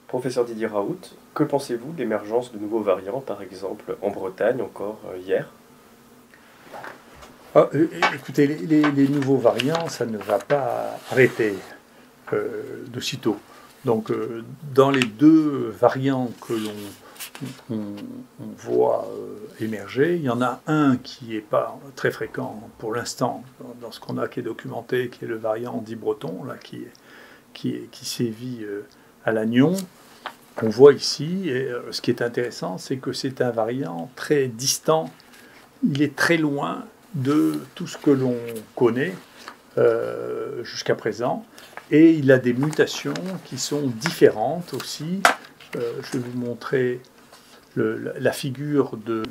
Professeur Didier Raoult, que pensez-vous de l'émergence de nouveaux variants, par exemple en Bretagne encore hier? Ah, écoutez, les nouveaux variants, ça ne va pas arrêter de sitôt. Donc, dans les deux variants que on voit émerger, il y en a un qui n'est pas très fréquent pour l'instant dans ce qu'on a qui est documenté, qui est le variant dit breton, là, qui sévit à Lannion, qu'on voit ici. Et ce qui est intéressant, c'est que c'est un variant très distant. Il est très loin de tout ce que l'on connaît jusqu'à présent. Et il a des mutations qui sont différentes aussi. Je vais vous montrer la figure de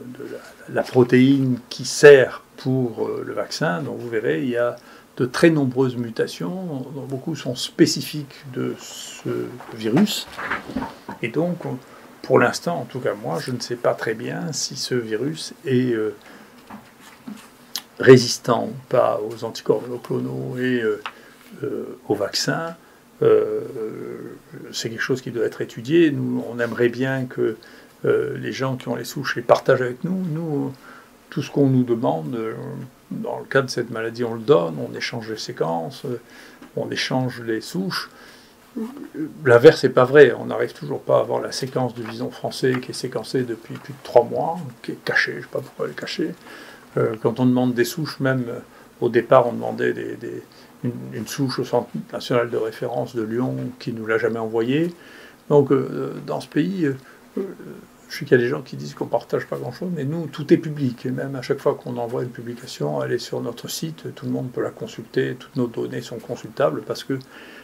la protéine qui sert pour le vaccin. Donc vous verrez, il y a de très nombreuses mutations, dont beaucoup sont spécifiques de ce virus. Et donc, pour l'instant, en tout cas moi, je ne sais pas très bien si ce virus est résistant ou pas aux anticorps monoclonaux et au vaccin. C'est quelque chose qui doit être étudié. Nous, on aimerait bien que les gens qui ont les souches les partagent avec nous. Nous, tout ce qu'on nous demande, dans le cas de cette maladie, on le donne, on échange les séquences, on échange les souches. L'inverse n'est pas vrai. On n'arrive toujours pas à avoir la séquence du vison français qui est séquencée depuis plus de 3 mois, qui est cachée, je ne sais pas pourquoi elle est cachée. Quand on demande des souches, même au départ, on demandait une souche au Centre national de référence de Lyon qui ne nous l'a jamais envoyée. Donc, dans ce pays, je sais qu'il y a des gens qui disent qu'on ne partage pas grand-chose, mais nous, tout est public. Et même à chaque fois qu'on envoie une publication, elle est sur notre site, tout le monde peut la consulter, toutes nos données sont consultables, parce que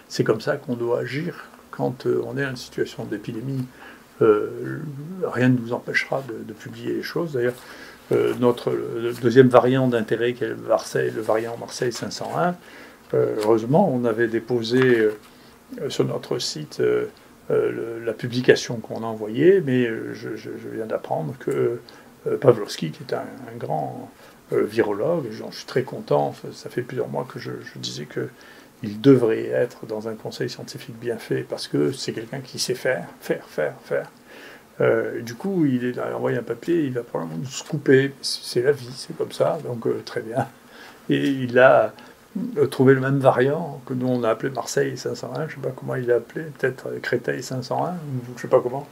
c'est comme ça qu'on doit agir quand on est dans une situation d'épidémie. Rien ne nous empêchera de publier les choses. D'ailleurs, le deuxième variant d'intérêt, qui est le variant Marseille 501, heureusement, on avait déposé sur notre site la publication qu'on a envoyée, mais je viens d'apprendre que Pavlovski, qui est un grand virologue, et j'en suis très content, ça fait plusieurs mois que je disais qu'il devrait être dans un conseil scientifique bien fait, parce que c'est quelqu'un qui sait faire. Du coup, il a envoyé un papier, il va probablement nous couper. C'est la vie, c'est comme ça, donc très bien. Et il a trouvé le même variant que nous on a appelé Marseille 501, je ne sais pas comment il l'a appelé, peut-être Créteil 501, je ne sais pas comment.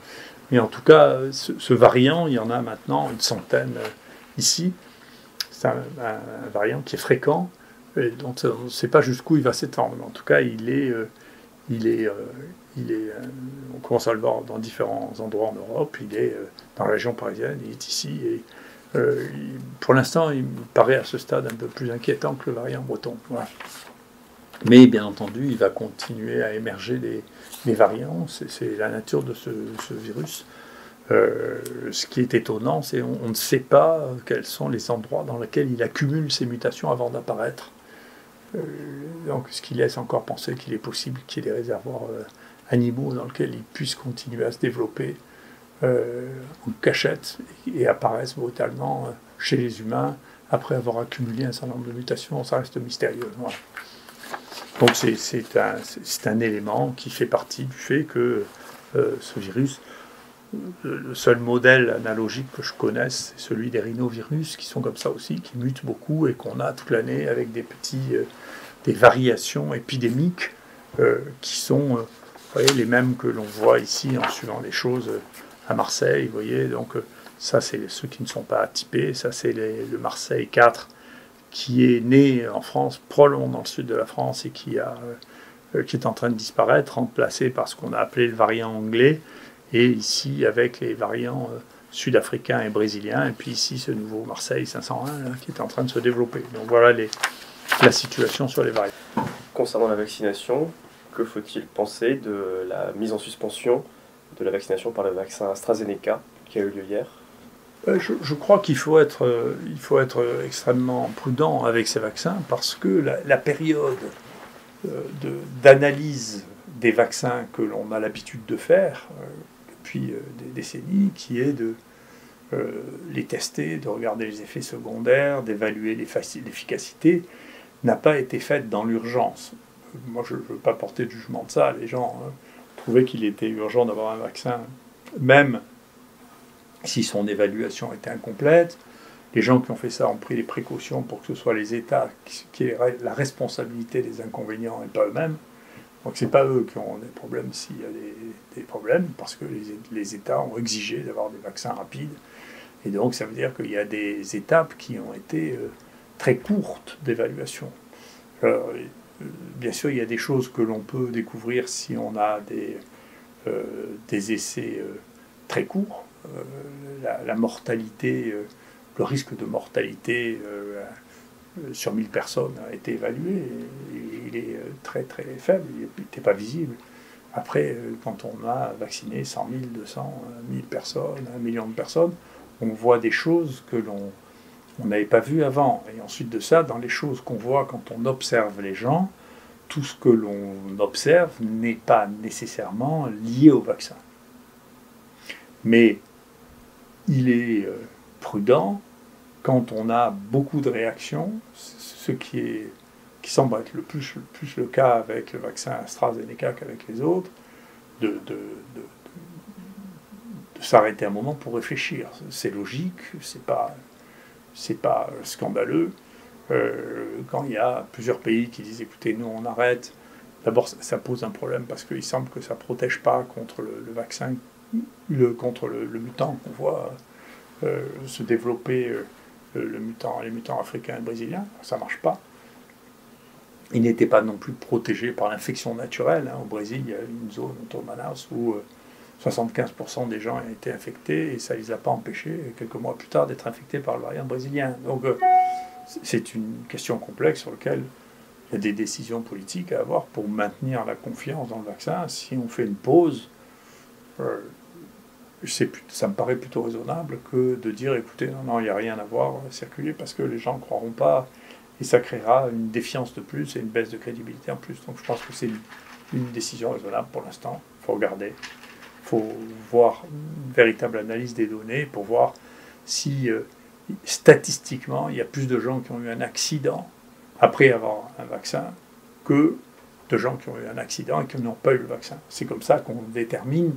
Mais en tout cas, ce variant, il y en a maintenant une centaine ici. C'est un variant qui est fréquent, et donc on ne sait pas jusqu'où il va s'étendre. Mais en tout cas, on commence à le voir dans différents endroits en Europe. Il est dans la région parisienne, il est ici. Et pour l'instant, il me paraît à ce stade un peu plus inquiétant que le variant breton. Voilà. Mais bien entendu, il va continuer à émerger des variants. C'est la nature de ce virus. Ce qui est étonnant, c'est qu'on ne sait pas quels sont les endroits dans lesquels il accumule ces mutations avant d'apparaître. Donc, ce qui laisse encore penser qu'il est possible qu'il y ait des réservoirs animaux dans lesquels ils puissent continuer à se développer en cachette et apparaissent brutalement chez les humains après avoir accumulé un certain nombre de mutations. Ça reste mystérieux. Voilà. Donc, c'est un élément qui fait partie du fait que ce virus, le seul modèle analogique que je connaisse, c'est celui des rhinovirus, qui sont comme ça aussi, qui mutent beaucoup et qu'on a toute l'année avec des variations épidémiques qui sont voyez, les mêmes que l'on voit ici en suivant les choses à Marseille. Vous voyez, donc ça, c'est ceux qui ne sont pas typés. Ça, c'est le Marseille 4 qui est né en France, probablement dans le sud de la France, et qui est en train de disparaître, remplacé par ce qu'on a appelé le variant anglais. Et ici, avec les variants sud-africains et brésiliens, et puis ici, ce nouveau Marseille 501 là, qui est en train de se développer. Donc voilà la situation sur les variants. Concernant la vaccination, que faut-il penser de la mise en suspension de la vaccination par le vaccin AstraZeneca qui a eu lieu hier? Je crois qu'il faut être extrêmement prudent avec ces vaccins parce que la période d'analyse des vaccins que l'on a l'habitude de faire depuis des décennies, qui est de les tester, de regarder les effets secondaires, d'évaluer l'efficacité, n'a pas été faite dans l'urgence. Moi, je ne veux pas porter de jugement de ça. Les gens trouvé qu'il était urgent d'avoir un vaccin, même si son évaluation était incomplète. Les gens qui ont fait ça ont pris les précautions pour que ce soit les États qui aient la responsabilité des inconvénients et pas eux-mêmes. Donc c'est pas eux qui ont des problèmes s'il y a des problèmes, parce que les États ont exigé d'avoir des vaccins rapides. Et donc ça veut dire qu'il y a des étapes qui ont été très courtes d'évaluation. Bien sûr, il y a des choses que l'on peut découvrir si on a des essais très courts. La mortalité, le risque de mortalité sur 1000 personnes a été évalué. Il est très très faible, il n'était pas visible. Après, quand on a vacciné 100 000, 200, 1000 personnes, 1 million de personnes, on voit des choses que l'on n'avait pas vues avant. Et ensuite de ça, dans les choses qu'on voit quand on observe les gens, tout ce que l'on observe n'est pas nécessairement lié au vaccin. Mais il est prudent, quand on a beaucoup de réactions, ce qui semble être le plus le cas avec le vaccin AstraZeneca qu'avec les autres, de s'arrêter un moment pour réfléchir. C'est logique, c'est pas scandaleux. Quand il y a plusieurs pays qui disent écoutez, nous on arrête, d'abord ça pose un problème parce qu'il semble que ça ne protège pas contre le vaccin, contre le mutant qu'on voit se développer, les mutants africains et brésiliens, ça ne marche pas. Ils n'étaient pas non plus protégés par l'infection naturelle. Au Brésil, il y a une zone autour de Manaus où 75% des gens ont été infectés et ça ne les a pas empêchés, quelques mois plus tard, d'être infectés par le variant brésilien. Donc c'est une question complexe sur laquelle il y a des décisions politiques à avoir pour maintenir la confiance dans le vaccin. Si on fait une pause, ça me paraît plutôt raisonnable que de dire écoutez, non, il n'y a rien à voir, on va circuler parce que les gens ne croiront pas et ça créera une défiance de plus et une baisse de crédibilité en plus. Donc je pense que c'est une décision raisonnable pour l'instant. Il faut regarder. Il faut voir une véritable analyse des données pour voir si statistiquement il y a plus de gens qui ont eu un accident après avoir un vaccin que de gens qui ont eu un accident et qui n'ont pas eu le vaccin. C'est comme ça qu'on détermine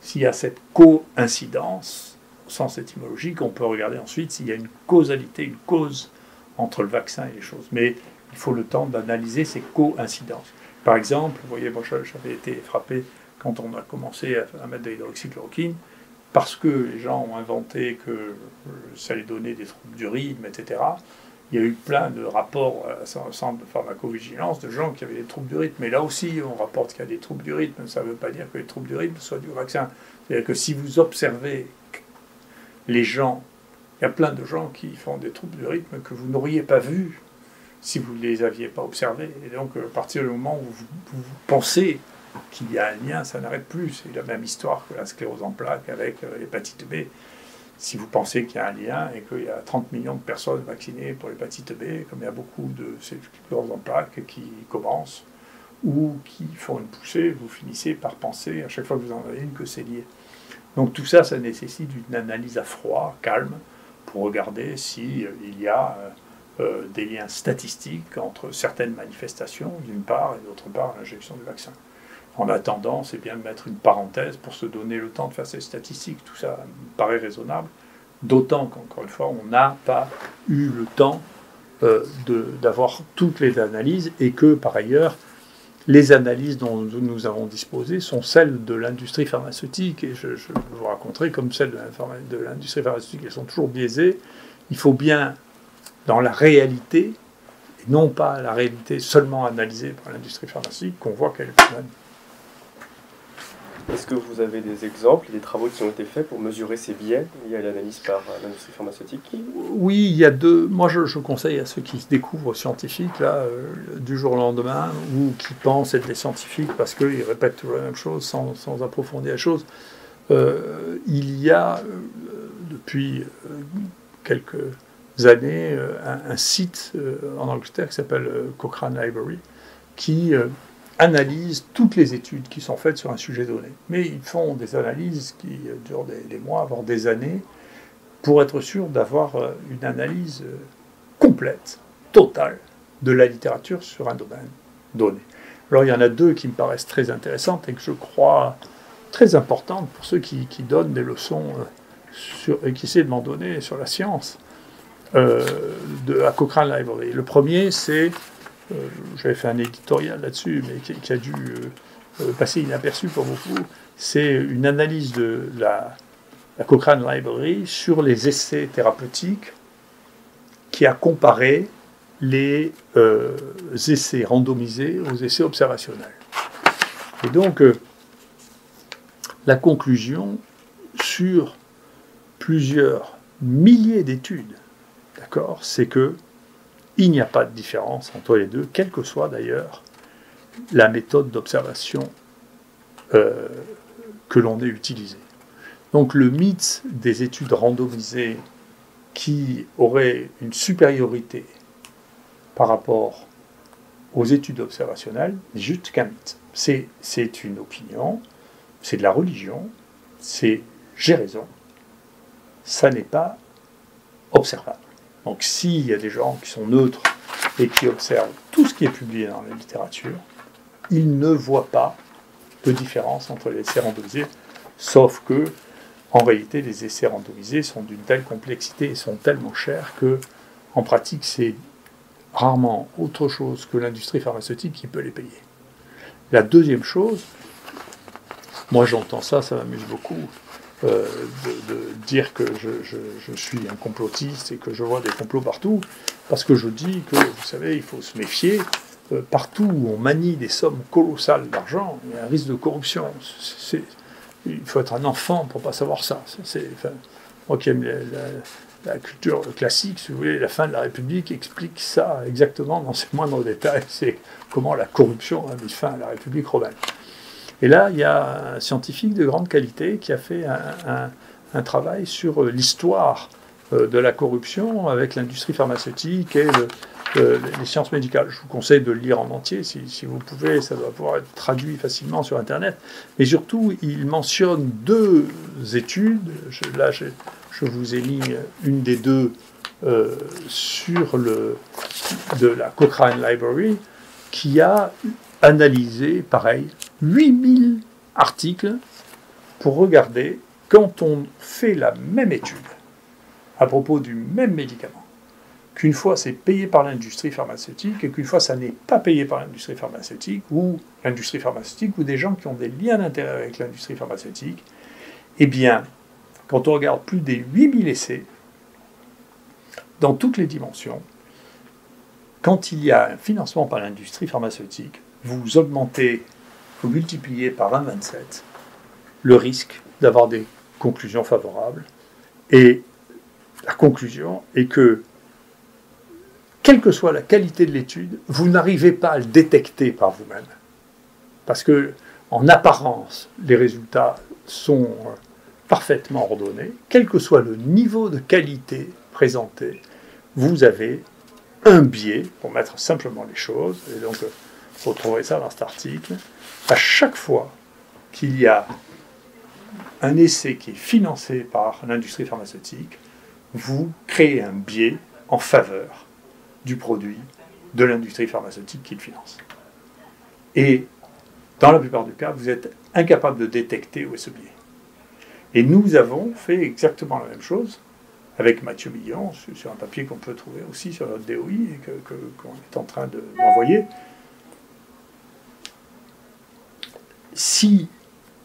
s'il y a cette coïncidence au sens étymologique. On peut regarder ensuite s'il y a une causalité, une cause entre le vaccin et les choses. Mais il faut le temps d'analyser ces coïncidences. Par exemple, vous voyez, moi j'avais été frappé quand on a commencé à mettre de l'hydroxychloroquine, parce que les gens ont inventé que ça allait donner des troubles du rythme, etc. Il y a eu plein de rapports au centre de pharmacovigilance de gens qui avaient des troubles du rythme. Mais là aussi, on rapporte qu'il y a des troubles du rythme. Ça ne veut pas dire que les troubles du rythme soient du vaccin. C'est-à-dire que si vous observez les gens, il y a plein de gens qui font des troubles du rythme que vous n'auriez pas vus si vous ne les aviez pas observés. Et donc, à partir du moment où vous pensez qu'il y a un lien, ça n'arrête plus. C'est la même histoire que la sclérose en plaques avec l'hépatite B. Si vous pensez qu'il y a un lien et qu'il y a 30 millions de personnes vaccinées pour l'hépatite B, comme il y a beaucoup de sclérose en plaques qui commencent ou qui font une poussée, vous finissez par penser, à chaque fois que vous en avez une, que c'est lié. Donc tout ça, ça nécessite une analyse à froid, calme, pour regarder s'il y a des liens statistiques entre certaines manifestations, d'une part, et d'autre part, l'injection du vaccin. En attendant, c'est bien de mettre une parenthèse pour se donner le temps de faire ces statistiques. Tout ça me paraît raisonnable, d'autant qu'encore une fois, on n'a pas eu le temps d'avoir toutes les analyses et que, par ailleurs, les analyses dont nous avons disposé sont celles de l'industrie pharmaceutique. Et je vous raconterai, comme celles de l'industrie pharmaceutique, elles sont toujours biaisées. Il faut bien, dans la réalité, et non pas la réalité seulement analysée par l'industrie pharmaceutique, qu'on voit qu'elle est plus bonne. Est-ce que vous avez des exemples, des travaux qui ont été faits pour mesurer ces biais liés à l'analyse par l'industrie pharmaceutique? Oui, il y a deux. Moi, je conseille à ceux qui se découvrent scientifiques, là, du jour au lendemain, ou qui pensent être des scientifiques parce qu'ils répètent toujours la même chose sans approfondir la chose. Il y a, depuis quelques années, un site en Angleterre qui s'appelle Cochrane Library, qui analysent toutes les études qui sont faites sur un sujet donné. Mais ils font des analyses qui durent des mois, voire des années, pour être sûr d'avoir une analyse complète, totale, de la littérature sur un domaine donné. Alors il y en a deux qui me paraissent très intéressantes et que je crois très importantes pour ceux qui donnent des leçons et qui essaient de m'en donner sur la science de la Cochrane Library. Le premier, c'est, j'avais fait un éditorial là-dessus, mais qui a dû passer inaperçu pour beaucoup, c'est une analyse de la Cochrane Library sur les essais thérapeutiques qui a comparé les essais randomisés aux essais observationnels. Et donc, la conclusion sur plusieurs milliers d'études, d'accord, c'est que il n'y a pas de différence entre les deux, quelle que soit d'ailleurs la méthode d'observation que l'on ait utilisée. Donc le mythe des études randomisées qui auraient une supériorité par rapport aux études observationnelles n'est juste qu'un mythe. C'est une opinion, c'est de la religion, c'est j'ai raison, ça n'est pas observable. Donc s'il y a des gens qui sont neutres et qui observent tout ce qui est publié dans la littérature, ils ne voient pas de différence entre les essais randomisés, sauf que, en réalité, les essais randomisés sont d'une telle complexité et sont tellement chers que, en pratique, c'est rarement autre chose que l'industrie pharmaceutique qui peut les payer. La deuxième chose, moi j'entends ça m'amuse beaucoup, de dire que je suis un complotiste et que je vois des complots partout, parce que je dis que, vous savez, il faut se méfier. Partout où on manie des sommes colossales d'argent, il y a un risque de corruption. Il faut être un enfant pour ne pas savoir ça. Moi qui aime la culture classique, si vous voulez, la fin de la République explique ça exactement dans ses moindres détails. C'est comment la corruption a mis fin à la République romaine. Et là, il y a un scientifique de grande qualité qui a fait un travail sur l'histoire de la corruption avec l'industrie pharmaceutique et les sciences médicales. Je vous conseille de le lire en entier, si vous pouvez, ça doit pouvoir être traduit facilement sur Internet. Mais surtout, il mentionne deux études. Je vous ai mis une des deux sur de la Cochrane Library, qui a analysé, pareil, 8000 articles pour regarder quand on fait la même étude à propos du même médicament, qu'une fois c'est payé par l'industrie pharmaceutique et qu'une fois ça n'est pas payé par l'industrie pharmaceutique ou des gens qui ont des liens d'intérêt avec l'industrie pharmaceutique, eh bien, quand on regarde plus des 8000 essais, dans toutes les dimensions, quand il y a un financement par l'industrie pharmaceutique, vous augmentez, vous multipliez par 1,27 le risque d'avoir des conclusions favorables. Et la conclusion est que, quelle que soit la qualité de l'étude, vous n'arrivez pas à le détecter par vous-même. Parce que, en apparence, les résultats sont parfaitement ordonnés. Quel que soit le niveau de qualité présenté, vous avez un biais, pour mettre simplement les choses, et donc vous retrouverez ça dans cet article. À chaque fois qu'il y a un essai qui est financé par l'industrie pharmaceutique, vous créez un biais en faveur du produit de l'industrie pharmaceutique qui le finance. Et dans la plupart des cas, vous êtes incapable de détecter où est ce biais. Et nous avons fait exactement la même chose avec Mathieu Millon, sur un papier qu'on peut trouver aussi sur notre DOI et qu'on est en train d'envoyer. Si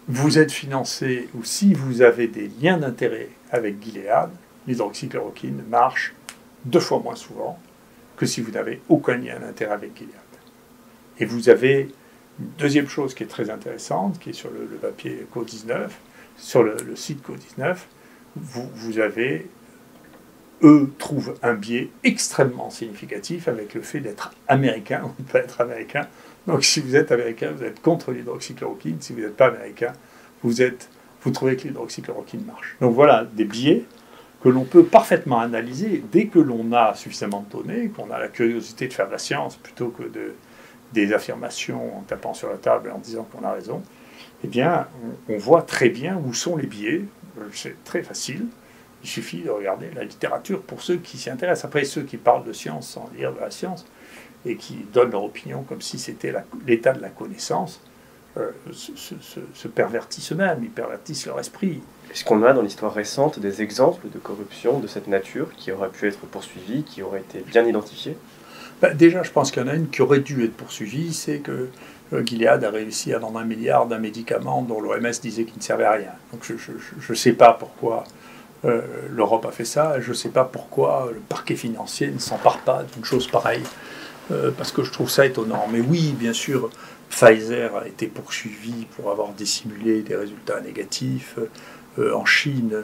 vous êtes financé ou si vous avez des liens d'intérêt avec Gilead, l'hydroxychloroquine marche 2 fois moins souvent que si vous n'avez aucun lien d'intérêt avec Gilead. Et vous avez une deuxième chose qui est très intéressante, qui est sur le papier Co19, sur le site Co19, vous avez, eux trouvent un biais extrêmement significatif avec le fait d'être américain ou de ne pas être américain. Donc si vous êtes américain, vous êtes contre l'hydroxychloroquine. Si vous n'êtes pas américain, vous trouvez que l'hydroxychloroquine marche. Donc voilà des biais que l'on peut parfaitement analyser dès que l'on a suffisamment de données, qu'on a la curiosité de faire de la science plutôt que des affirmations en tapant sur la table et en disant qu'on a raison. Eh bien, on voit très bien où sont les biais. C'est très facile. Il suffit de regarder la littérature pour ceux qui s'y intéressent. Après, ceux qui parlent de science sans lire de la science, et qui donnent leur opinion comme si c'était l'état de la connaissance, se pervertissent eux-mêmes, ils pervertissent leur esprit. Est-ce qu'on a dans l'histoire récente des exemples de corruption de cette nature qui auraient pu être poursuivis, qui auraient été bien identifiés? Déjà, je pense qu'il y en a une qui aurait dû être poursuivie, c'est que Gilead a réussi à vendre 1 milliard d'un médicament dont l'OMS disait qu'il ne servait à rien. Donc je ne sais pas pourquoi l'Europe a fait ça, je ne sais pas pourquoi le parquet financier ne s'empare pas d'une chose pareille, parce que je trouve ça étonnant. Mais oui, bien sûr, Pfizer a été poursuivi pour avoir dissimulé des résultats négatifs. En Chine,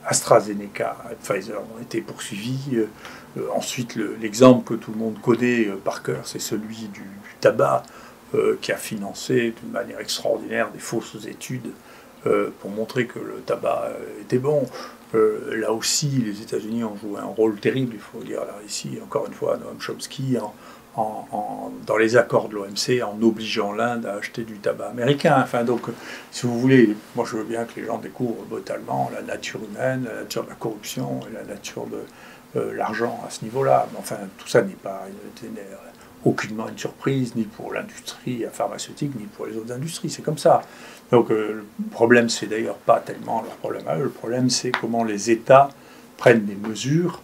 AstraZeneca et Pfizer ont été poursuivis. Ensuite, l'exemple que tout le monde connaît par cœur, c'est celui du tabac, qui a financé d'une manière extraordinaire des fausses études pour montrer que le tabac était bon. Là aussi, les États-Unis ont joué un rôle terrible, il faut dire. Là, ici, encore une fois, Noam Chomsky, dans les accords de l'OMC, en obligeant l'Inde à acheter du tabac américain. Enfin, donc, si vous voulez, moi je veux bien que les gens découvrent brutalement la nature humaine, la nature de la corruption et la nature de l'argent à ce niveau-là. Mais enfin, tout ça n'est aucunement une surprise, ni pour l'industrie pharmaceutique, ni pour les autres industries. C'est comme ça. Donc, le problème, c'est d'ailleurs pas tellement leur problème à eux. Le problème, c'est comment les États prennent des mesures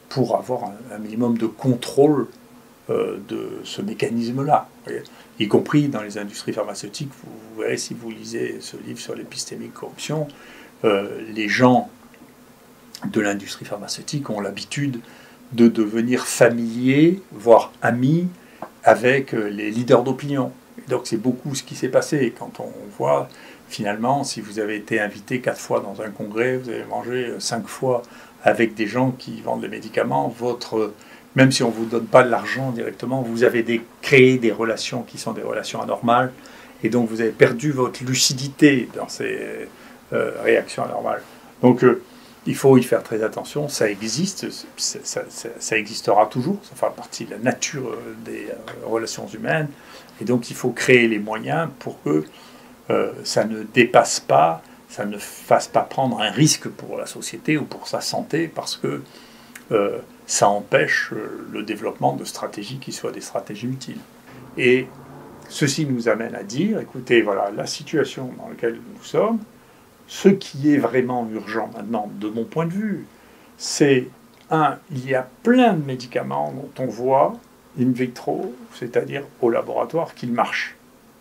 pour avoir un minimum de contrôle de ce mécanisme-là, y compris dans les industries pharmaceutiques. Vous verrez, si vous lisez ce livre sur l'épistémique corruption, les gens de l'industrie pharmaceutique ont l'habitude de devenir familiers, voire amis, avec les leaders d'opinion. Donc c'est beaucoup ce qui s'est passé. Quand on voit, finalement, si vous avez été invité 4 fois dans un congrès, vous avez mangé 5 fois avec des gens qui vendent des médicaments, même si on ne vous donne pas de l'argent directement, vous avez créé des relations qui sont des relations anormales, et donc vous avez perdu votre lucidité dans ces réactions anormales. Donc il faut y faire très attention, ça existe, ça existera toujours, ça fera partie de la nature des relations humaines, et donc il faut créer les moyens pour que ça ne dépasse pas, ça ne fasse pas prendre un risque pour la société ou pour sa santé, parce que ça empêche le développement de stratégies qui soient des stratégies utiles. Et ceci nous amène à dire, écoutez, voilà la situation dans laquelle nous sommes. Ce qui est vraiment urgent maintenant, de mon point de vue, c'est, il y a plein de médicaments dont on voit in vitro, c'est-à-dire au laboratoire, qu'ils marchent.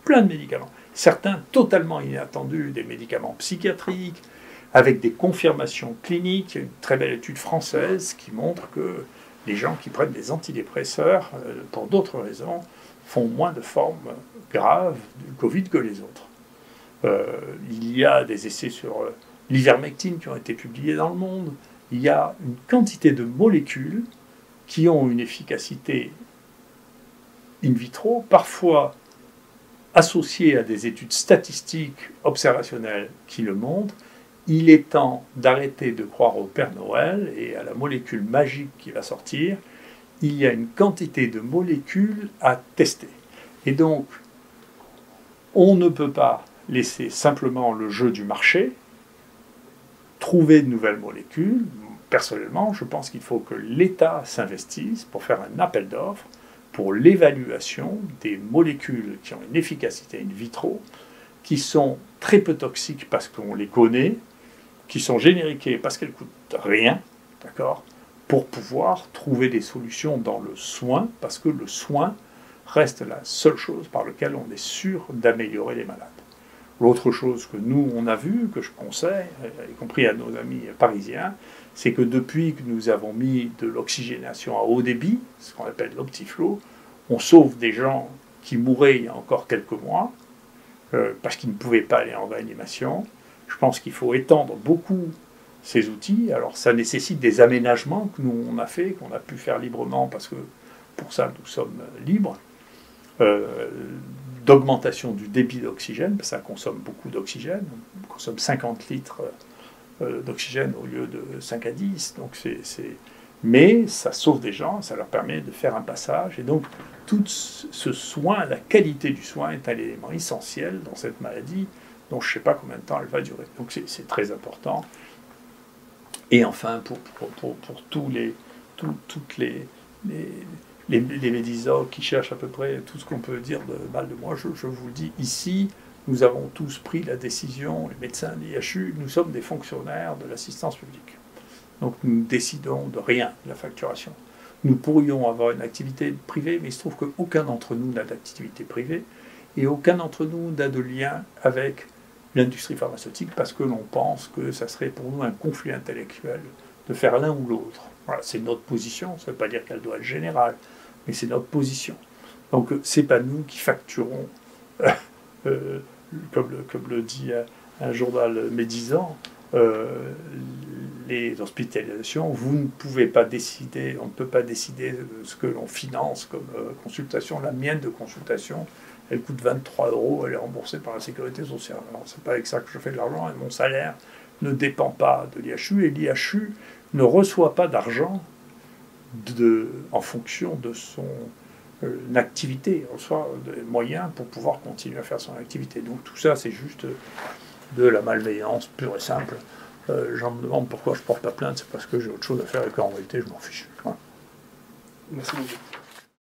Plein de médicaments. Certains totalement inattendus, des médicaments psychiatriques, avec des confirmations cliniques. Il y a une très belle étude française qui montre que les gens qui prennent des antidépresseurs, pour d'autres raisons, font moins de formes graves du Covid que les autres. Il y a des essais sur l'ivermectine qui ont été publiés dans le monde. Il y a une quantité de molécules qui ont une efficacité in vitro, parfois associées à des études statistiques observationnelles qui le montrent. Il est temps d'arrêter de croire au Père Noël et à la molécule magique qui va sortir. Il y a une quantité de molécules à tester. Et donc, on ne peut pas laisser simplement le jeu du marché, trouver de nouvelles molécules. Personnellement, je pense qu'il faut que l'État s'investisse pour faire un appel d'offres pour l'évaluation des molécules qui ont une efficacité in vitro, qui sont très peu toxiques parce qu'on les connaît, qui sont génériquées parce qu'elles ne coûtent rien, d'accord, pour pouvoir trouver des solutions dans le soin, parce que le soin reste la seule chose par laquelle on est sûr d'améliorer les malades. L'autre chose que nous, on a vu, que je conseille, y compris à nos amis parisiens, c'est que depuis que nous avons mis de l'oxygénation à haut débit, ce qu'on appelle l'Optiflow, on sauve des gens qui mouraient il y a encore quelques mois, parce qu'ils ne pouvaient pas aller en réanimation. Je pense qu'il faut étendre beaucoup ces outils. Alors ça nécessite des aménagements que nous on a fait, qu'on a pu faire librement, parce que pour ça nous sommes libres. D'augmentation du débit d'oxygène, parce que ça consomme beaucoup d'oxygène, on consomme 50 litres d'oxygène au lieu de 5 à 10, donc mais ça sauve des gens, ça leur permet de faire un passage, et donc tout ce soin, la qualité du soin est un élément essentiel dans cette maladie, dont je ne sais pas combien de temps elle va durer, donc c'est très important. Et enfin, pour toutes les les médisants qui cherchent à peu près tout ce qu'on peut dire de mal de moi, je vous le dis, ici, nous avons tous pris la décision, les médecins de l'IHU, nous sommes des fonctionnaires de l'assistance publique. Donc nous décidons de rien, de la facturation. Nous pourrions avoir une activité privée, mais il se trouve qu'aucun d'entre nous n'a d'activité privée et aucun d'entre nous n'a de lien avec l'industrie pharmaceutique parce que l'on pense que ça serait pour nous un conflit intellectuel de faire l'un ou l'autre. Voilà, c'est notre position, ça ne veut pas dire qu'elle doit être générale, mais c'est notre position. Donc c'est pas nous qui facturons, comme le dit un journal médisant, les hospitalisations, vous ne pouvez pas décider, on ne peut pas décider de ce que l'on finance comme consultation. La mienne de consultation, elle coûte 23 €, elle est remboursée par la sécurité sociale. Alors c'est pas avec ça que je fais de l'argent, et mon salaire ne dépend pas de l'IHU, et l'IHU ne reçoit pas d'argent en fonction de son activité, on reçoit des moyens pour pouvoir continuer à faire son activité. Donc tout ça, c'est juste de la malveillance pure et simple. J'en me demande pourquoi je ne porte pas plainte, c'est parce que j'ai autre chose à faire et qu'en réalité, je m'en fiche. Voilà. Merci beaucoup.